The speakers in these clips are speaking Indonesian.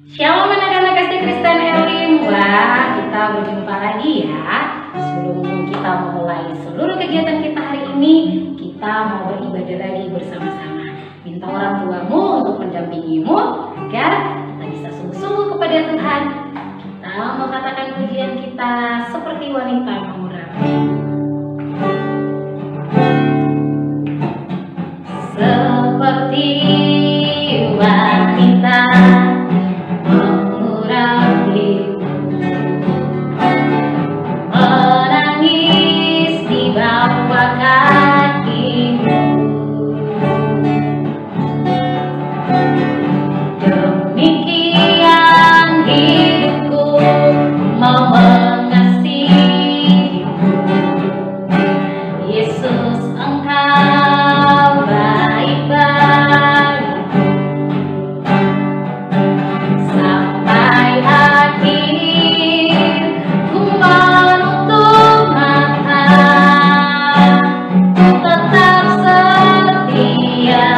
Shalom anak-anak kasih Kristen Elim. Wah, kita berjumpa lagi ya. Sebelum kita memulai seluruh kegiatan kita hari ini, kita mau beribadah lagi bersama-sama. Minta orang tuamu untuk mendampingimu agar kita bisa sungguh-sungguh kepada Tuhan. Kita mau katakan pujian kita seperti wanita mengurapi. Seperti wanita menangis di bawah kakimu, demikian hidupku mau mengasihimu. Yesus, Engkau baik bagiku sampai akhir. Ku menutup mata, ku tetap setia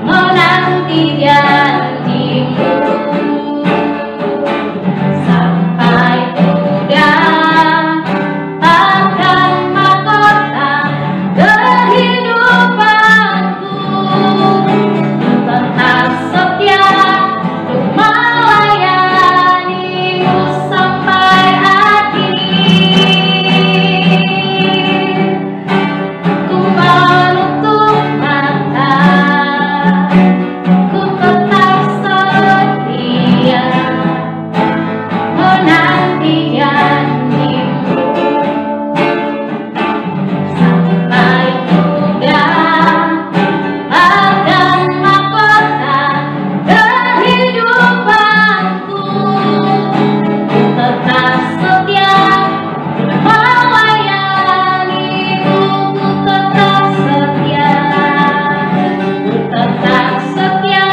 menanti janjimu sampai udah akan mahkota kehidupanku. Tetap setia untuk melayanimu sampai akhir. Ku menutup mata, ku tetap setia menanti janjimu sampai udah akan mahkota kehidupanku. Tetap setia melayanimu, ku tetap setia, ku tetap setia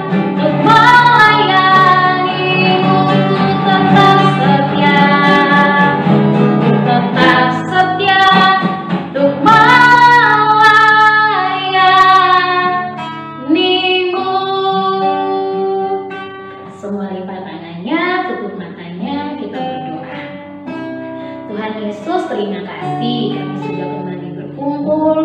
untuk melayanimu, ku tetap setia, ku tetap setia untuk melayanimu. Semua lipat tangannya, tutup matanya, kita berdoa. Tuhan Yesus, terima kasih kami sudah kembali berkumpul.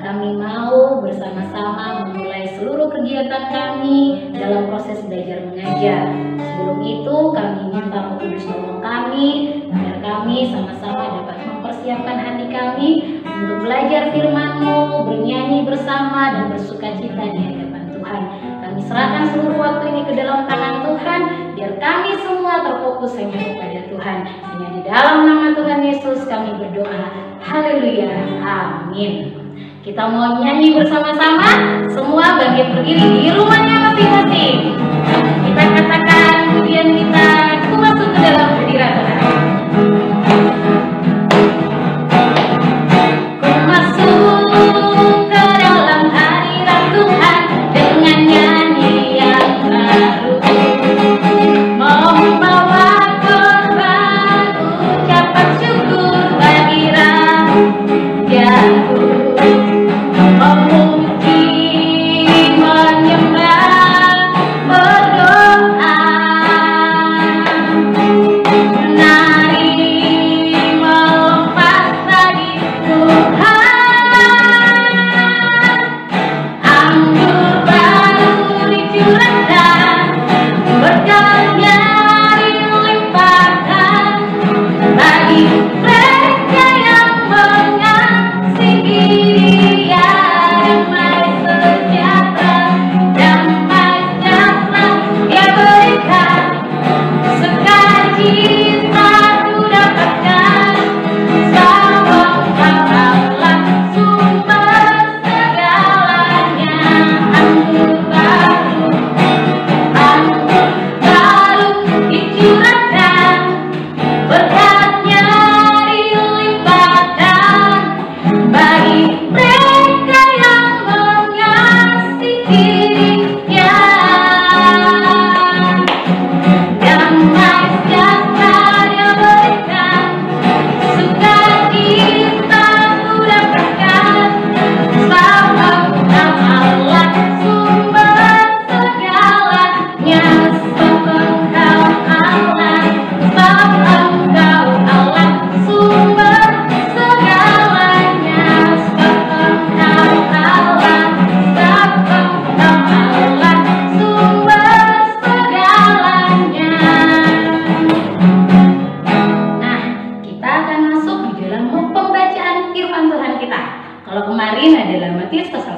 Kami mau bersama-sama memulai seluruh kegiatan kami dalam proses belajar mengajar. Sebelum itu kami minta Roh Kudus tolong kami agar kami sama-sama dapat mempersiapkan hati kami untuk belajar firman-Mu, bernyanyi bersama dan bersukacita di hadapan Tuhan. Kami serahkan seluruh waktu ini ke dalam tangan Tuhan, biar kami semua terfokus hanya kepada Tuhan. Hanya di dalam nama Tuhan Yesus kami berdoa. Haleluya. Amin. Kita mau nyanyi bersama-sama. Semua bangkit berdiri di rumahnya masing-masing. Kita katakan pujian kita, ku masuk ke dalam hadirat Tuhan. Ku masuk ke dalam hadirat Tuhan dengan nyanyi yang baru, membawa korban ucapan syukur bagi Rajaku, memuji, menyembah, berdoa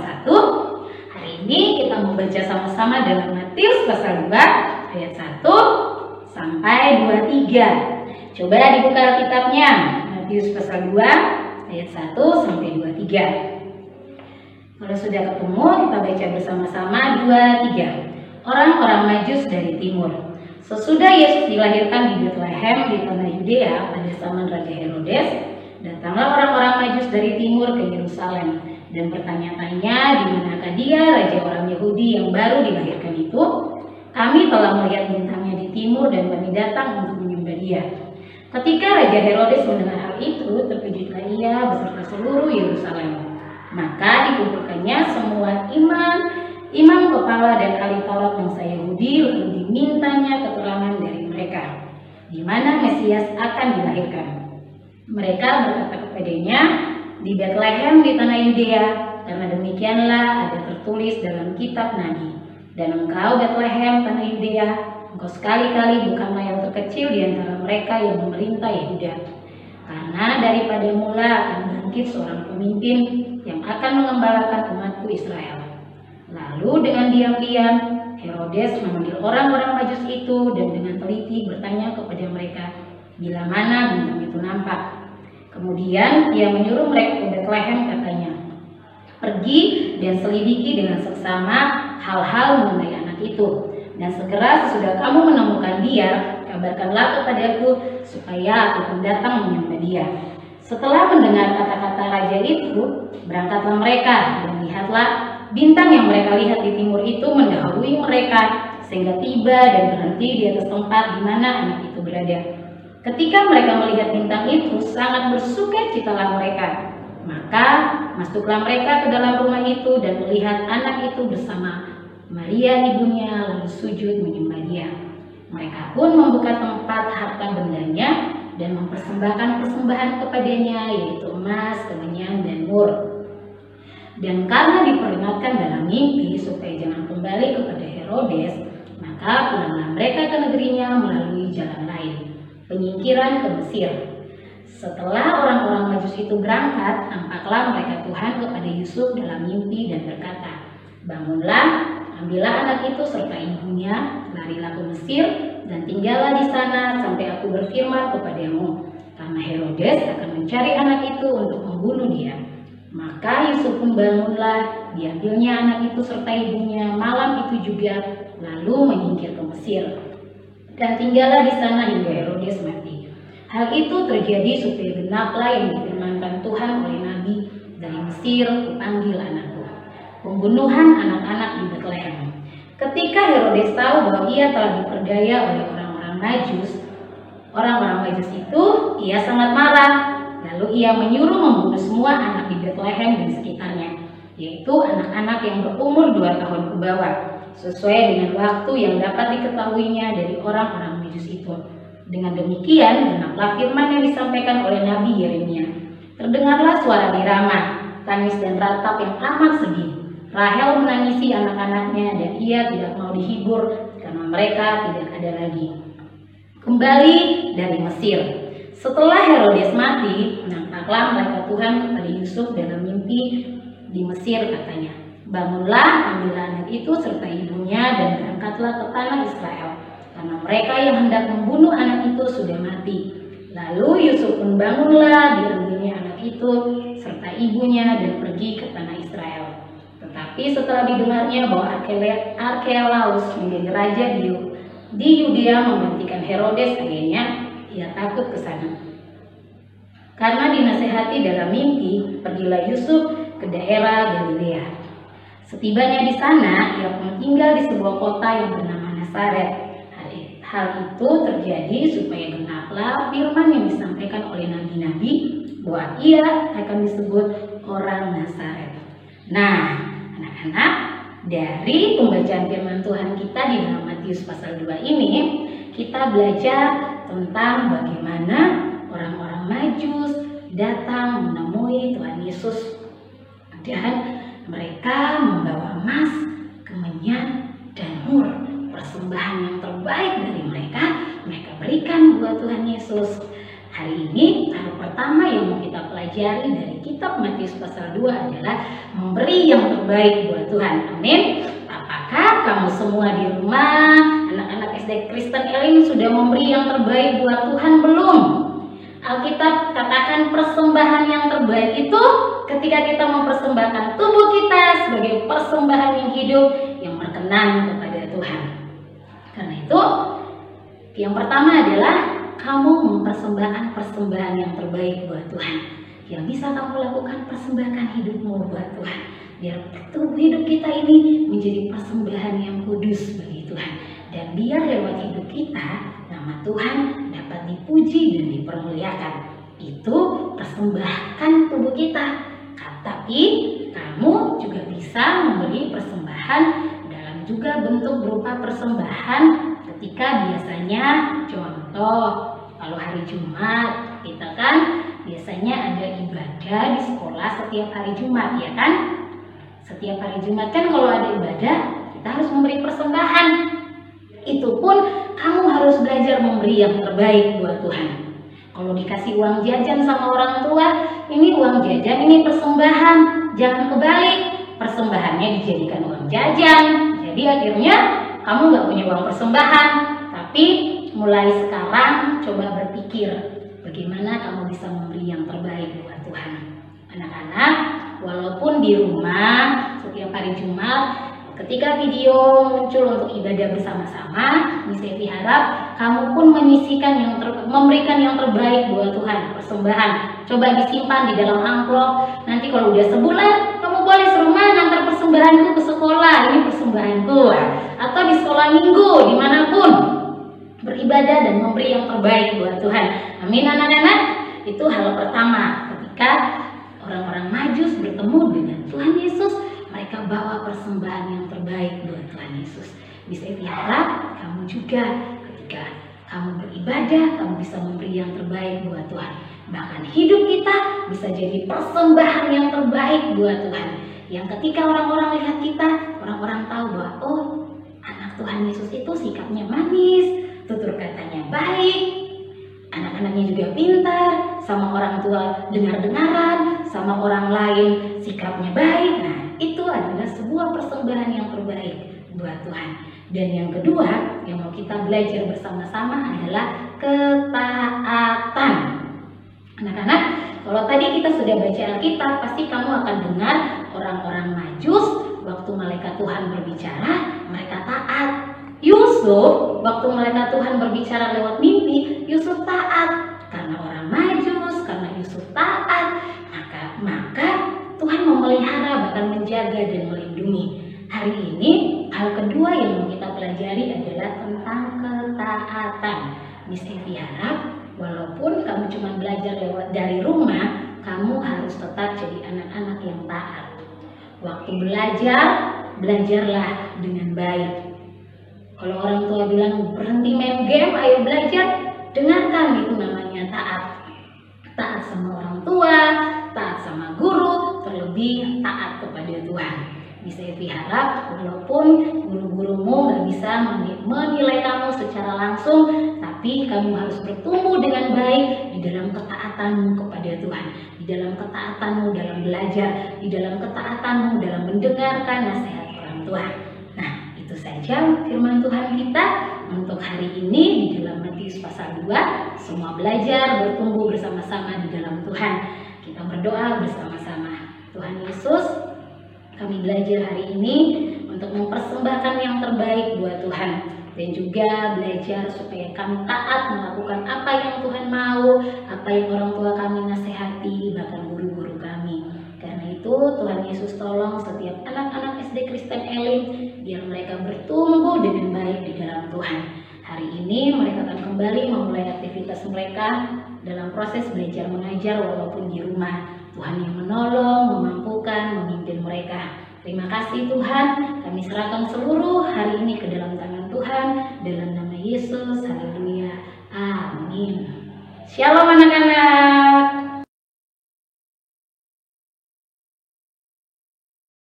1. Hari ini kita membaca sama-sama dalam Matius pasal 2 ayat 1 sampai 23. Coba dibuka Alkitabnya. Matius pasal 2 ayat 1 sampai 23. Kalau sudah ketemu, kita baca bersama-sama 2, 3. Orang-orang Majus dari timur. Sesudah Yesus dilahirkan di Betlehem di tanah Yudea pada zaman Raja Herodes, datanglah orang-orang Majus dari timur ke Yerusalem dan bertanya-tanya, di manakah dia, raja orang Yahudi yang baru dilahirkan itu? Kami telah melihat bintangnya di timur dan kami datang untuk menyembah dia. Ketika Raja Herodes mendengar hal itu, terkejutlah ia beserta seluruh Yerusalem. Maka dikumpulkannya semua imam kepala dan ahli Taurat bangsa Yahudi, lalu dimintanya keterangan dari mereka di mana Mesias akan dilahirkan. Mereka berkata kepadanya, di Betlehem di tanah Yudea, karena demikianlah ada tertulis dalam kitab Nabi. Dan engkau Betlehem tanah Yudea, engkau sekali-kali bukanlah yang terkecil di antara mereka yang memerintah Yehuda. Karena daripada mula akan bangkit seorang pemimpin yang akan mengembalakan umatku Israel. Lalu dengan diam-diam Herodes memanggil orang-orang Majus itu dan dengan teliti bertanya kepada mereka bila mana bintang itu nampak. Kemudian ia menyuruh mereka ke Betlehem, katanya, pergi dan selidiki dengan seksama hal-hal mengenai anak itu. Dan segera sesudah kamu menemukan dia, kabarkanlah kepadaku supaya aku pun datang menyembah dia. Setelah mendengar kata-kata raja itu, berangkatlah mereka dan lihatlah bintang yang mereka lihat di timur itu mendahului mereka sehingga tiba dan berhenti di atas tempat di mana anak itu berada. Ketika mereka melihat bintang itu, sangat bersukacitalah mereka. Maka masuklah mereka ke dalam rumah itu dan melihat anak itu bersama Maria ibunya, lalu sujud menyembah dia. Mereka pun membuka tempat harta bendanya dan mempersembahkan persembahan kepadanya, yaitu emas, kemenyan, dan mur. Dan karena diperingatkan dalam mimpi supaya jangan kembali kepada Herodes, maka pulanglah mereka ke negerinya melalui jalan lain, penyingkiran ke Mesir. Setelah orang-orang Majus itu berangkat, nampaklah mereka Tuhan kepada Yusuf dalam mimpi dan berkata, bangunlah, ambillah anak itu serta ibunya, larilah ke Mesir, dan tinggallah di sana sampai aku berfirman kepadamu, karena Herodes akan mencari anak itu untuk membunuh dia. Maka Yusuf pun bangunlah, diambilnya anak itu serta ibunya malam itu juga, lalu menyingkir ke Mesir. Dan tinggallah di sana hingga Herodes mati. Hal itu terjadi supaya genaplah yang difirmankan Tuhan oleh Nabi, dari Mesir kupanggil anakku. Pembunuhan anak-anak di Betlehem. Ketika Herodes tahu bahwa ia telah diperdaya oleh orang-orang Majus itu, ia sangat marah. Lalu ia menyuruh membunuh semua anak di Betlehem dan sekitarnya, yaitu anak-anak yang berumur 2 tahun ke bawah, sesuai dengan waktu yang dapat diketahuinya dari orang-orang Majus itu. Dengan demikian, genaplah firman yang disampaikan oleh Nabi Yeremia. Terdengarlah suara di Rama, tangis dan ratap yang amat sedih. Rahel menangisi anak-anaknya dan ia tidak mau dihibur karena mereka tidak ada lagi. Kembali dari Mesir. Setelah Herodes mati, nampaklah mereka Tuhan kepada Yusuf dalam mimpi di Mesir, katanya, bangunlah, ambillah anak itu serta ibunya dan berangkatlah ke tanah Israel, karena mereka yang hendak membunuh anak itu sudah mati. Lalu Yusuf pun bangunlah, diambilnya anak itu serta ibunya dan pergi ke tanah Israel. Tetapi setelah didengarnya bahwa Arkelaus menjadi raja di Yudea menggantikan Herodes ayahnya, ia takut ke sana. Karena dinasehati dalam mimpi, pergilah Yusuf ke daerah Galilea. Setibanya di sana, ia pun tinggal di sebuah kota yang bernama Nazaret. Hal itu terjadi supaya genaplah firman yang disampaikan oleh nabi-nabi bahwa ia akan disebut orang Nazaret. Nah, anak-anak, dari pembacaan firman Tuhan kita di dalam Matius pasal 2 ini, kita belajar tentang bagaimana orang-orang Majus datang menemui Tuhan Yesus dan mereka membawa emas, kemenyan, dan mur, persembahan yang terbaik dari mereka berikan buat Tuhan Yesus. Hari ini hal pertama yang mau kita pelajari dari kitab Matius pasal 2 adalah memberi yang terbaik buat Tuhan. Amin. Apakah kamu semua di rumah, anak-anak SD Kristen Elim, sudah memberi yang terbaik buat Tuhan belum? Alkitab katakan persembahan yang terbaik itu ketika kita mempersembahkan tubuh kita sebagai persembahan yang hidup yang berkenan kepada Tuhan. Karena itu, yang pertama adalah kamu mempersembahkan persembahan yang terbaik buat Tuhan. Yang bisa kamu lakukan, persembahkan hidupmu buat Tuhan. Biar tubuh hidup kita ini menjadi persembahan yang kudus bagi Tuhan. Dan biar lewat hidup kita, nama Tuhan dapat dipuji dan dipermuliakan. Itu persembahkan tubuh kita. Tapi kamu juga bisa memberi persembahan dalam juga bentuk berupa persembahan ketika biasanya, contoh, kalau hari Jumat kita kan biasanya ada ibadah di sekolah setiap hari Jumat, ya kan? Setiap hari Jumat kan kalau ada ibadah kita harus memberi persembahan. Itu pun kamu harus belajar memberi yang terbaik buat Tuhan. Kalau dikasih uang jajan sama orang tua, ini uang jajan, ini persembahan. Jangan kebalik, persembahannya dijadikan uang jajan. Jadi akhirnya kamu nggak punya uang persembahan. Tapi mulai sekarang coba berpikir bagaimana kamu bisa memberi yang terbaik buat Tuhan. Anak-anak, walaupun di rumah setiap hari Jumat ketika video muncul untuk ibadah bersama-sama, Miss Evi harap kamu pun memberikan yang terbaik buat Tuhan, persembahan. Coba disimpan di dalam amplop. Nanti kalau udah sebulan, kamu boleh serumah ngantar persembahanku ke sekolah. Ini persembahanku. Atau di sekolah minggu, dimanapun. Beribadah dan memberi yang terbaik buat Tuhan. Amin anak-anak. Itu hal pertama ketika orang-orang Majus bertemu dengan Tuhan Yesus, mereka bawa persembahan yang terbaik buat Tuhan Yesus. Bisa harap kamu juga ketika kamu beribadah, kamu bisa memberi yang terbaik buat Tuhan. Bahkan hidup kita bisa jadi persembahan yang terbaik buat Tuhan. Yang ketika orang-orang lihat kita, orang-orang tahu bahwa oh, anak Tuhan Yesus itu sikapnya manis, tutur katanya baik, anak-anaknya juga pintar, sama orang tua dengar-dengaran, sama orang lain sikapnya baik. Nah, itu adalah sebuah persembahan yang terbaik buat Tuhan. Dan yang kedua yang mau kita belajar bersama-sama adalah ketaatan. Anak-anak, kalau tadi kita sudah baca Alkitab, pasti kamu akan dengar orang-orang Majus waktu malaikat Tuhan berbicara, mereka taat. Yusuf, waktu malaikat Tuhan berbicara lewat mimpi, Yusuf taat. Karena orang Majus, karena Yusuf taat, maka Tuhan memelihara, bahkan menjaga dan melindungi. Hari ini, hal kedua yang mau kita pelajari adalah tentang ketaatan. Miss Evi harap, walaupun kamu cuma belajar lewat dari rumah, kamu harus tetap jadi anak-anak yang taat. Waktu belajar, belajarlah dengan baik. Kalau orang tua bilang berhenti main game, ayo belajar, dengarkan, itu namanya taat. Taat sama orang tua, taat sama guru, terlebih taat kepada Tuhan. Bisa Evi harap walaupun guru-gurumu gak bisa menilai kamu secara langsung, tapi kamu harus bertumbuh dengan baik di dalam ketaatanmu kepada Tuhan, di dalam ketaatanmu dalam belajar, di dalam ketaatanmu dalam mendengarkan nasihat orang tua. Nah, itu saja firman Tuhan kita untuk hari ini di dalam Matius pasal 2. Semua belajar, bertumbuh bersama-sama di dalam Tuhan. Kita berdoa bersama-sama. Tuhan Yesus, kami belajar hari ini untuk mempersembahkan yang terbaik buat Tuhan. Dan juga belajar supaya kami taat melakukan apa yang Tuhan mau, apa yang orang tua kami nasihati, bahkan guru-guru kami. Karena itu Tuhan Yesus tolong setiap anak-anak SD Kristen Elim biar mereka bertumbuh dengan baik di dalam Tuhan. Hari ini mereka akan kembali memulai aktivitas mereka dalam proses belajar mengajar walaupun di rumah. Tuhan yang menolong, memampukan, memimpin mereka. Terima kasih Tuhan, kami serahkan seluruh hari ini ke dalam tangan Tuhan, dalam nama Yesus, haleluya, amin. Shalom anak-anak.